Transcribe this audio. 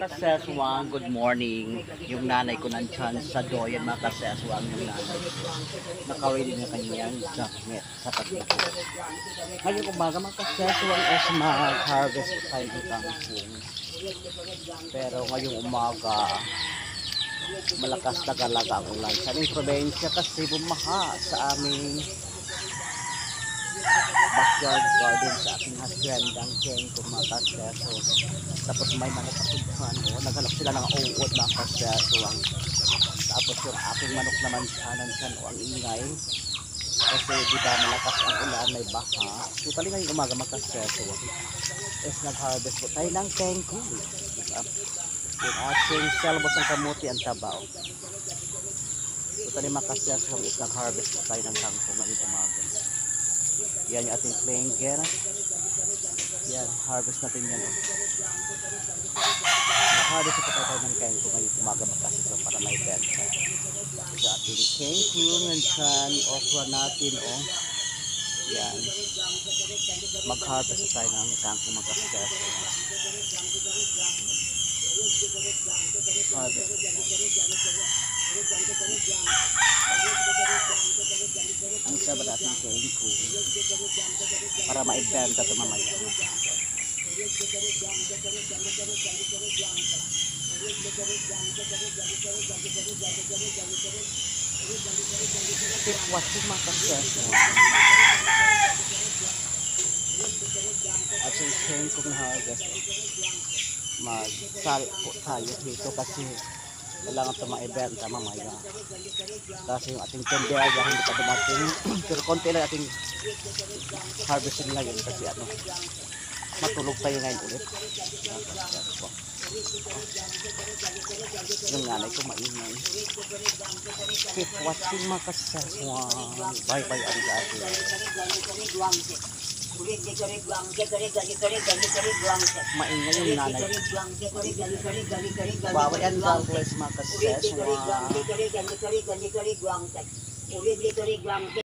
Kaseswang, good morning. Yung nanay ko nandyan sa doyan, mga kaseswang yung nanay. Nakawili na kanyang jacket sa pagliko. Ngayong umaga, mga kaseswang is mag-harvest ko tayo ng kangkong. Pero ngayong umaga, malakas na galaga ang ulan sa aming probinsya kasi bumaha sa aming backyard garden sa aking haciendang kengkong, mga kaseso. Tapos may manok kapuntuhan o naghanap sila ng uod, mga kaseso. Tapos yung aking manok naman siya o ang ingay kasi di ba malakas ang ulan, may baha. So tali ngayong umaga, mga kaseso, is nag-harvest po tayo ng kengkong. Yung ating selbos ang kamuti ang tabaw. So tali, mga kaseso, is nag-harvest po tayo ng kangkong ngayong umaga. Yan yung ating flanger. Yan, harvest natin yan. Harvest ito tayo ng kengkong ngayong umaga, makasito para may benta. Sa ating kengkong, nandiyan, okra natin, yan. Mag-harvest tayo ng kangkong, makasito. Harvest. Ang sabat ating kengkong para maibenta ito mamaya. Keep watching, mga kaseso. At yung kengkong harvest, magsali po tayo dito kasi kailangan ito maibenta mamaya. Kasi yung ating tendera hindi pa dumating. Pero konti lang ating harvesting ngayon kasi matulog tayo ngayon ulit. Yung nanay ko maingay. Keep watching, mga kaseso. Bye bye, arigato. Maingay yung nanay. Bawal yan, God bless, mga kaseso.